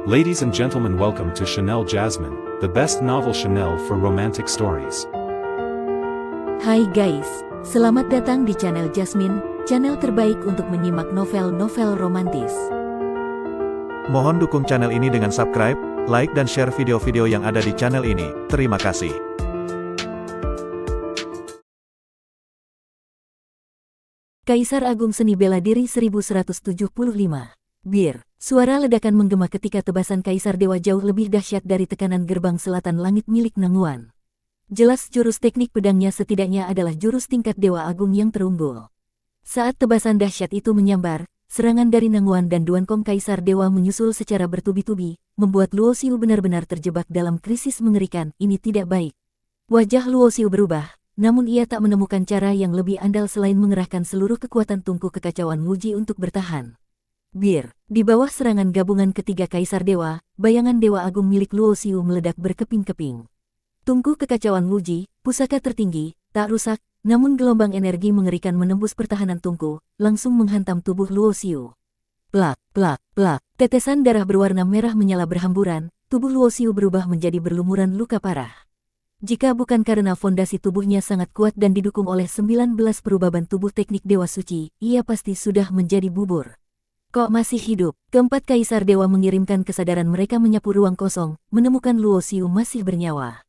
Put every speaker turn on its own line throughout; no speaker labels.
Ladies and gentlemen, welcome to Chanel Jasmine, the best novel Chanel for romantic stories.
Hai guys, selamat datang di channel Jasmine, channel terbaik untuk menyimak novel-novel romantis.
Mohon dukung channel ini dengan subscribe, like dan share video-video yang ada di channel ini. Terima kasih.
Kaisar Agung Seni Bela Diri 1175. Bir, suara ledakan menggema ketika tebasan Kaisar Dewa jauh lebih dahsyat dari tekanan gerbang selatan langit milik Nanguan. Jelas jurus teknik pedangnya setidaknya adalah jurus tingkat Dewa Agung yang terunggul. Saat tebasan dahsyat itu menyambar, serangan dari Nanguan dan Duankong Kaisar Dewa menyusul secara bertubi-tubi, membuat Luo Xiu benar-benar terjebak dalam krisis mengerikan. Ini tidak baik. Wajah Luo Xiu berubah. Namun ia tak menemukan cara yang lebih andal selain mengerahkan seluruh kekuatan tungku kekacauan Wuji untuk bertahan. Bir, di bawah serangan gabungan ketiga Kaisar Dewa, bayangan Dewa Agung milik Luo Xiu meledak berkeping-keping. Tungku kekacauan Wuji, pusaka tertinggi, tak rusak, namun gelombang energi mengerikan menembus pertahanan tungku, langsung menghantam tubuh Luo Xiu. Plak, plak, plak, tetesan darah berwarna merah menyala berhamburan, tubuh Luo Xiu berubah menjadi berlumuran luka parah. Jika bukan karena fondasi tubuhnya sangat kuat dan didukung oleh 19 perubahan tubuh teknik Dewa Suci, ia pasti sudah menjadi bubur. Kok masih hidup? Keempat Kaisar Dewa mengirimkan kesadaran mereka menyapu ruang kosong, menemukan Luo Xiu masih bernyawa.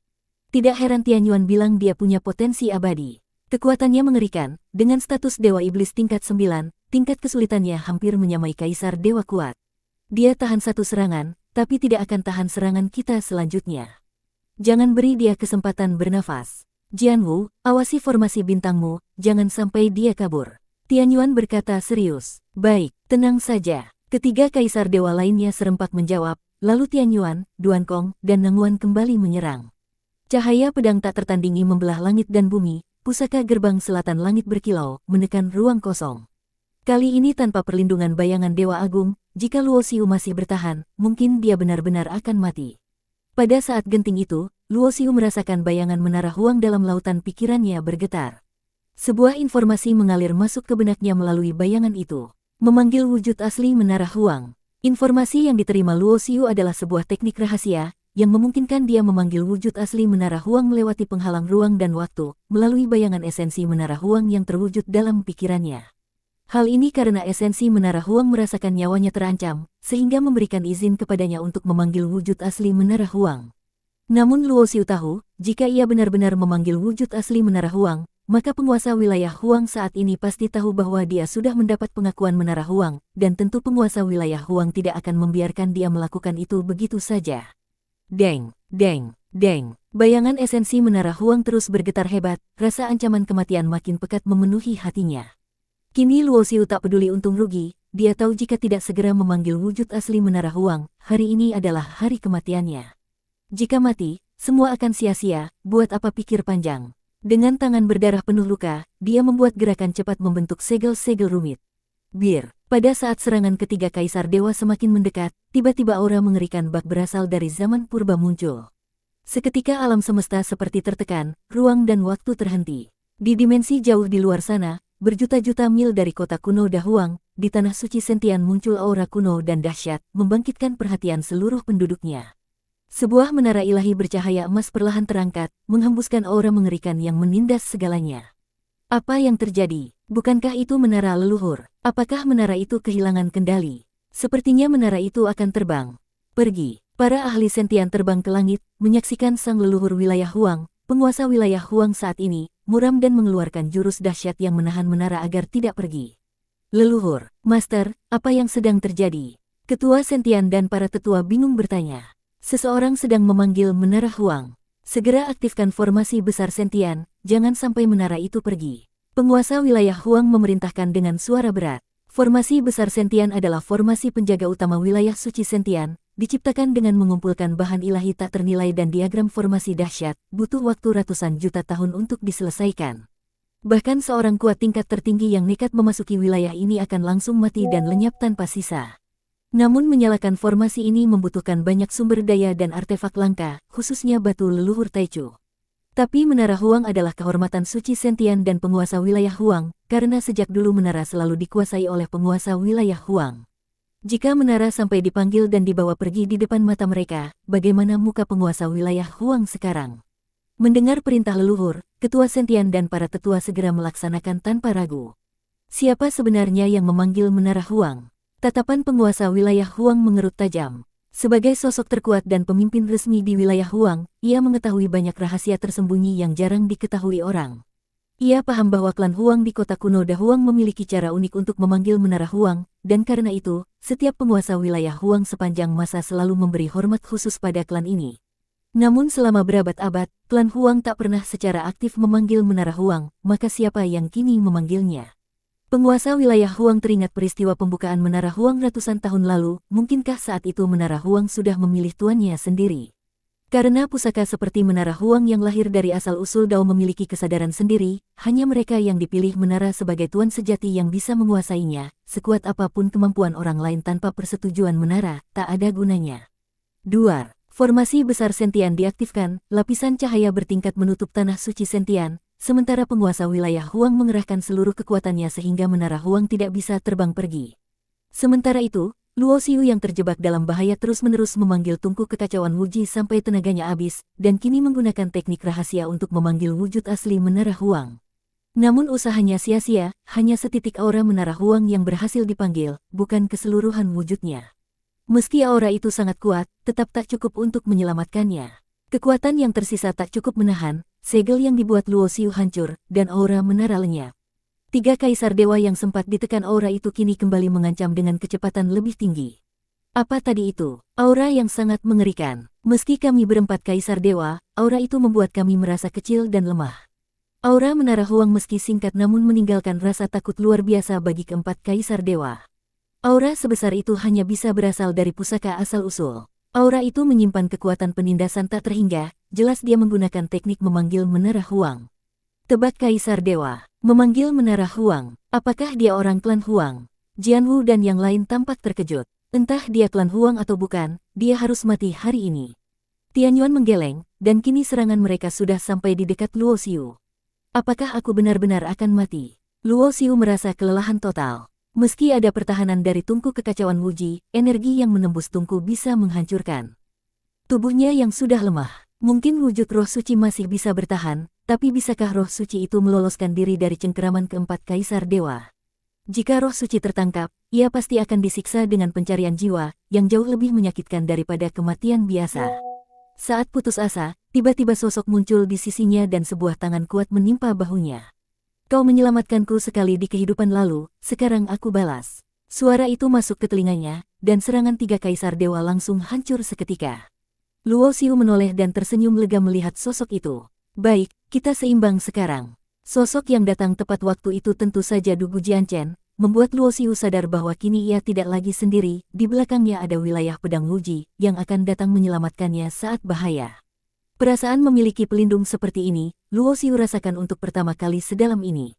Tidak heran Tianyuan bilang dia punya potensi abadi. Kekuatannya mengerikan, dengan status Dewa Iblis tingkat 9, tingkat kesulitannya hampir menyamai Kaisar Dewa kuat. Dia tahan satu serangan, tapi tidak akan tahan serangan kita selanjutnya. Jangan beri dia kesempatan bernafas. Jianwu, awasi formasi bintangmu, jangan sampai dia kabur. Tianyuan berkata serius. Baik, tenang saja. Ketiga Kaisar Dewa lainnya serempak menjawab, lalu Tianyuan, Duankong, dan Nanguan kembali menyerang. Cahaya pedang tak tertandingi membelah langit dan bumi, pusaka gerbang selatan langit berkilau, menekan ruang kosong. Kali ini tanpa perlindungan bayangan Dewa Agung, jika Luo Xiu masih bertahan, mungkin dia benar-benar akan mati. Pada saat genting itu, Luo Xiu merasakan bayangan Menara Huang dalam lautan pikirannya bergetar. Sebuah informasi mengalir masuk ke benaknya melalui bayangan itu. Memanggil wujud asli Menara Huang. Informasi yang diterima Luo Xiu adalah sebuah teknik rahasia, yang memungkinkan dia memanggil wujud asli Menara Huang melewati penghalang ruang dan waktu, melalui bayangan esensi Menara Huang yang terwujud dalam pikirannya. Hal ini karena esensi Menara Huang merasakan nyawanya terancam, sehingga memberikan izin kepadanya untuk memanggil wujud asli Menara Huang. Namun Luo Xiu tahu, jika ia benar-benar memanggil wujud asli Menara Huang, maka penguasa wilayah Huang saat ini pasti tahu bahwa dia sudah mendapat pengakuan Menara Huang, dan tentu penguasa wilayah Huang tidak akan membiarkan dia melakukan itu begitu saja. Deng, deng, deng. Bayangan esensi Menara Huang terus bergetar hebat, rasa ancaman kematian makin pekat memenuhi hatinya. Kini Luo Xiu tak peduli untung rugi, dia tahu jika tidak segera memanggil wujud asli Menara Huang, hari ini adalah hari kematiannya. Jika mati, semua akan sia-sia, buat apa pikir panjang. Dengan tangan berdarah penuh luka, dia membuat gerakan cepat membentuk segel-segel rumit. Bir, pada saat serangan ketiga Kaisar Dewa semakin mendekat, tiba-tiba aura mengerikan bak berasal dari zaman purba muncul. Seketika alam semesta seperti tertekan, ruang dan waktu terhenti. Di dimensi jauh di luar sana, berjuta-juta mil dari kota kuno Dahuang, di tanah suci Sentian muncul aura kuno dan dahsyat, membangkitkan perhatian seluruh penduduknya. Sebuah menara ilahi bercahaya emas perlahan terangkat, menghembuskan aura mengerikan yang menindas segalanya. Apa yang terjadi? Bukankah itu menara leluhur? Apakah menara itu kehilangan kendali? Sepertinya menara itu akan terbang. Pergi. Para ahli Sentian terbang ke langit, menyaksikan sang leluhur wilayah Huang, penguasa wilayah Huang saat ini, muram dan mengeluarkan jurus dahsyat yang menahan menara agar tidak pergi. Leluhur, Master, apa yang sedang terjadi? Ketua Sentian dan para tetua bingung bertanya. Seseorang sedang memanggil Menara Huang. Segera aktifkan formasi besar Sentian, jangan sampai menara itu pergi. Penguasa wilayah Huang memerintahkan dengan suara berat. Formasi besar Sentian adalah formasi penjaga utama wilayah suci Sentian, diciptakan dengan mengumpulkan bahan ilahi tak ternilai dan diagram formasi dahsyat, butuh waktu ratusan juta tahun untuk diselesaikan. Bahkan seorang kuat tingkat tertinggi yang nekat memasuki wilayah ini akan langsung mati dan lenyap tanpa sisa. Namun menyalakan formasi ini membutuhkan banyak sumber daya dan artefak langka, khususnya batu leluhur Taichu. Tapi Menara Huang adalah kehormatan suci Sentian dan penguasa wilayah Huang, karena sejak dulu menara selalu dikuasai oleh penguasa wilayah Huang. Jika menara sampai dipanggil dan dibawa pergi di depan mata mereka, bagaimana muka penguasa wilayah Huang sekarang? Mendengar perintah leluhur, Ketua Sentian dan para tetua segera melaksanakan tanpa ragu. Siapa sebenarnya yang memanggil menara Huang? Tatapan penguasa wilayah Huang mengerut tajam. Sebagai sosok terkuat dan pemimpin resmi di wilayah Huang, ia mengetahui banyak rahasia tersembunyi yang jarang diketahui orang. Ia paham bahwa klan Huang di kota kuno Dahuang memiliki cara unik untuk memanggil menara Huang, dan karena itu, setiap penguasa wilayah Huang sepanjang masa selalu memberi hormat khusus pada klan ini. Namun selama berabad-abad, klan Huang tak pernah secara aktif memanggil menara Huang, maka siapa yang kini memanggilnya? Penguasa wilayah Huang teringat peristiwa pembukaan menara Huang ratusan tahun lalu, mungkinkah saat itu menara Huang sudah memilih tuannya sendiri? Karena pusaka seperti menara Huang yang lahir dari asal-usul Dao memiliki kesadaran sendiri, hanya mereka yang dipilih menara sebagai tuan sejati yang bisa menguasainya, sekuat apapun kemampuan orang lain tanpa persetujuan menara, tak ada gunanya. 2. Formasi besar Sentian diaktifkan, lapisan cahaya bertingkat menutup tanah suci Sentian, sementara penguasa wilayah Huang mengerahkan seluruh kekuatannya sehingga menara Huang tidak bisa terbang pergi. Sementara itu, Luo Xiu yang terjebak dalam bahaya terus-menerus memanggil tungku kekacauan Wuji sampai tenaganya habis, dan kini menggunakan teknik rahasia untuk memanggil wujud asli menara Huang. Namun usahanya sia-sia, hanya setitik aura menara Huang yang berhasil dipanggil, bukan keseluruhan wujudnya. Meski aura itu sangat kuat, tetap tak cukup untuk menyelamatkannya. Kekuatan yang tersisa tak cukup menahan, segel yang dibuat Luo Xiu hancur, dan aura menara lenyap. 3 kaisar dewa yang sempat ditekan aura itu kini kembali mengancam dengan kecepatan lebih tinggi. Apa tadi itu? Aura yang sangat mengerikan. Meski kami berempat kaisar dewa, aura itu membuat kami merasa kecil dan lemah. Aura menara Huang meski singkat namun meninggalkan rasa takut luar biasa bagi keempat kaisar dewa. Aura sebesar itu hanya bisa berasal dari pusaka asal-usul. Aura itu menyimpan kekuatan penindasan tak terhingga, jelas dia menggunakan teknik memanggil menara Huang. Tebak kaisar dewa, memanggil menara Huang, apakah dia orang klan Huang? Jianwu dan yang lain tampak terkejut. Entah dia klan Huang atau bukan, dia harus mati hari ini. Tianyuan menggeleng, dan kini serangan mereka sudah sampai di dekat Luo Xiu. Apakah aku benar-benar akan mati? Luo Xiu merasa kelelahan total. Meski ada pertahanan dari tungku kekacauan Wuji, energi yang menembus tungku bisa menghancurkan tubuhnya yang sudah lemah. Mungkin wujud roh suci masih bisa bertahan, tapi bisakah roh suci itu meloloskan diri dari cengkeraman keempat kaisar dewa? Jika roh suci tertangkap, ia pasti akan disiksa dengan pencarian jiwa, yang jauh lebih menyakitkan daripada kematian biasa. Saat putus asa, tiba-tiba sosok muncul di sisinya dan sebuah tangan kuat menimpa bahunya. Kau menyelamatkanku sekali di kehidupan lalu, sekarang aku balas. Suara itu masuk ke telinganya, dan serangan 3 kaisar dewa langsung hancur seketika. Luo Xiu menoleh dan tersenyum lega melihat sosok itu. Baik, kita seimbang sekarang. Sosok yang datang tepat waktu itu tentu saja Dugu Jianchen, membuat Luo Xiu sadar bahwa kini ia tidak lagi sendiri, di belakangnya ada wilayah pedang Wuji, yang akan datang menyelamatkannya saat bahaya. Perasaan memiliki pelindung seperti ini, Luo Xiu rasakan untuk pertama kali sedalam ini.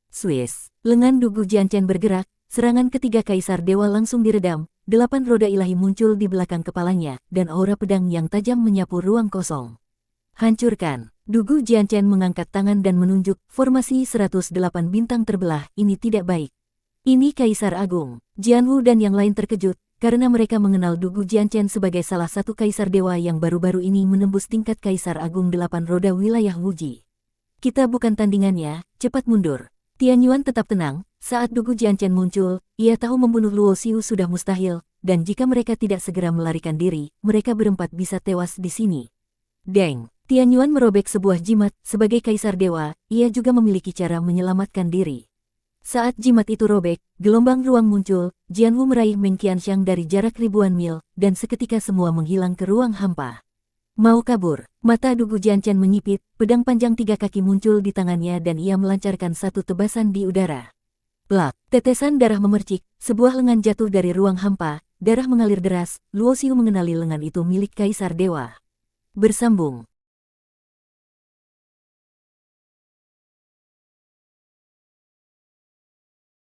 Swiss, lengan Dugu Jianchen bergerak, serangan ketiga kaisar dewa langsung diredam, 8 roda ilahi muncul di belakang kepalanya, dan aura pedang yang tajam menyapu ruang kosong. Hancurkan. Dugu Jianchen mengangkat tangan dan menunjuk, formasi 108 bintang terbelah, ini tidak baik. Ini Kaisar Agung. Jianwu dan yang lain terkejut, karena mereka mengenal Dugu Jianchen sebagai salah satu kaisar dewa yang baru-baru ini menembus tingkat Kaisar Agung 8 roda wilayah Wuji. Kita bukan tandingannya, cepat mundur. Tianyuan tetap tenang, saat Dugu Jianchen muncul, ia tahu membunuh Luo Xiu sudah mustahil, dan jika mereka tidak segera melarikan diri, mereka berempat bisa tewas di sini. Deng! Tianyuan merobek sebuah jimat, sebagai kaisar dewa, ia juga memiliki cara menyelamatkan diri. Saat jimat itu robek, gelombang ruang muncul, Jianwu meraih Meng Qianxiang dari jarak ribuan mil, dan seketika semua menghilang ke ruang hampa. Mau kabur, mata Dugu Jianchen menyipit, pedang panjang 3 kaki muncul di tangannya dan ia melancarkan satu tebasan di udara. Plak, tetesan darah memercik, sebuah lengan jatuh dari ruang hampa, darah mengalir deras, Luo Xiu mengenali lengan itu milik kaisar dewa. Bersambung,